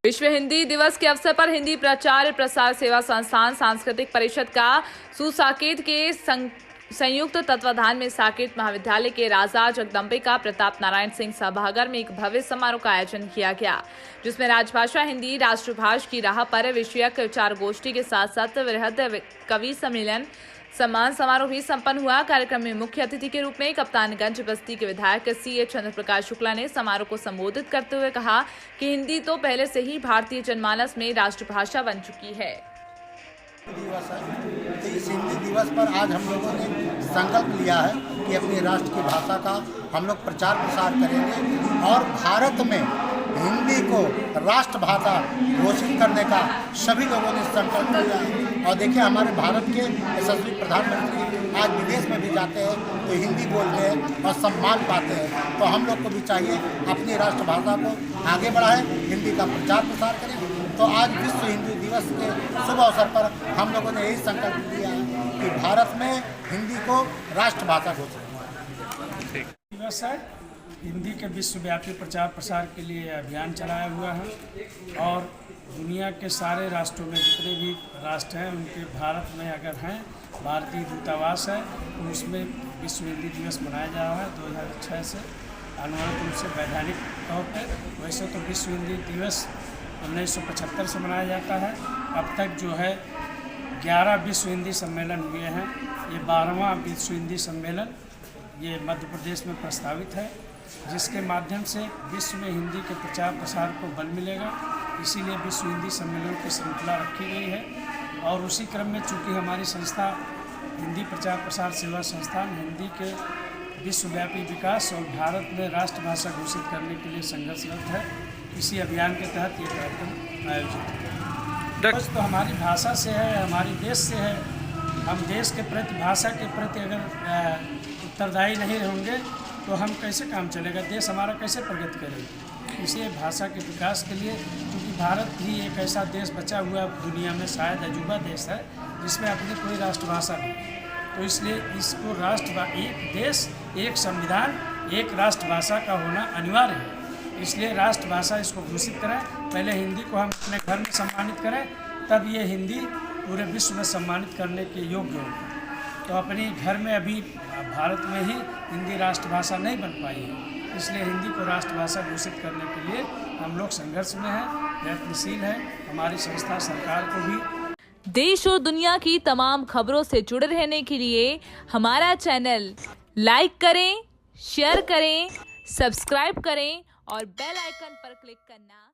विश्व हिंदी दिवस के अवसर पर हिंदी प्रचार प्रसार सेवा संस्थान सांस्कृतिक परिषद का सुसाकेत के संयुक्त तत्वाधान में साकेत महाविद्यालय के राजा जगदम्बिका प्रताप नारायण सिंह सभागार में एक भव्य समारोह का आयोजन किया गया, जिसमें राजभाषा हिंदी राष्ट्रभाषा की राह पर विषयक विचार गोष्ठी के साथ साथ वृहद कवि सम्मेलन सम्मान समारोह भी संपन्न हुआ। कार्यक्रम में मुख्य अतिथि के रूप में कप्तानगंज बस्ती के विधायक सी चंद्र प्रकाश शुक्ला ने समारोह को संबोधित करते हुए कहा कि हिंदी तो पहले से ही भारतीय जनमानस में राष्ट्रभाषा बन चुकी है। तो इस हिंदी दिवस पर आज हम लोगों ने संकल्प लिया है कि अपनी राष्ट्र की भाषा का हम लोग प्रचार प्रसार करेंगे और भारत में हिंदी को राष्ट्रभाषा घोषित करने का सभी लोगों ने संकल्प लिया है। और देखिए, हमारे भारत के यशस्वी प्रधानमंत्री आज विदेश में भी जाते हैं तो हिंदी बोलते हैं और सम्मान पाते हैं। तो हम लोग को भी चाहिए अपनी राष्ट्रभाषा को आगे बढ़ाएं, हिंदी का प्रचार प्रसार करें। तो आज विश्व हिंदी दिवस के शुभ अवसर पर हम लोगों ने यही संकल्प लिया है कि भारत में हिंदी को राष्ट्रभाषा घोषित दिवस है। हिंदी के विश्वव्यापी प्रचार प्रसार के लिए अभियान चलाया हुआ है और दुनिया के सारे राष्ट्रों में जितने भी राष्ट्र हैं उनके भारत में अगर हैं भारतीय दूतावास है तो उसमें विश्व हिंदी दिवस मनाया जा रहा है 2006 से अनिवार्य रूप से वैधानिक तौर पर। वैसे तो विश्व हिंदी दिवस 1975 से मनाया जाता है। अब तक जो है 11 विश्व हिंदी सम्मेलन हुए हैं। ये 12वां विश्व हिंदी सम्मेलन ये मध्य प्रदेश में प्रस्तावित है, जिसके माध्यम से विश्व में हिंदी के प्रचार प्रसार को बल मिलेगा। इसीलिए विश्व हिंदी सम्मेलन की श्रृंखला रखी गई है और उसी क्रम में चूँकि हमारी संस्था हिंदी प्रचार प्रसार सेवा संस्थान हिंदी के विश्वव्यापी विकास और भारत में राष्ट्रभाषा घोषित करने के लिए संघर्षरत है, इसी अभियान के तहत ये कार्यक्रम आयोजित है। बस तो हमारी भाषा से है, हमारे देश से है। हम देश के प्रति, भाषा के प्रति अगर उत्तरदायी नहीं होंगे तो हम कैसे काम चलेगा, देश हमारा कैसे प्रगति करेगा। इसलिए भाषा के विकास के लिए, क्योंकि भारत ही एक ऐसा देश बचा हुआ दुनिया में शायद अजूबा देश है जिसमें अपनी कोई राष्ट्रभाषा नहीं, तो इसलिए इसको एक देश, एक संविधान, एक राष्ट्रभाषा का होना अनिवार्य है। इसलिए राष्ट्रभाषा इसको घोषित करें। पहले हिंदी को हम अपने घर में सम्मानित करें, तब ये हिंदी पूरे विश्व में सम्मानित करने के योग्य होगी। तो अपने घर में अभी भारत में ही हिंदी राष्ट्रभाषा नहीं बन पाई है, इसलिए हिंदी को राष्ट्रभाषा घोषित करने के लिए हम लोग संघर्ष में हैं, प्रयत्नशील हैं। हमारी संस्था सरकार को भी। देश और दुनिया की तमाम खबरों से जुड़े रहने के लिए हमारा चैनल लाइक करें, शेयर करें, सब्सक्राइब करें और बेल आइकन पर क्लिक करना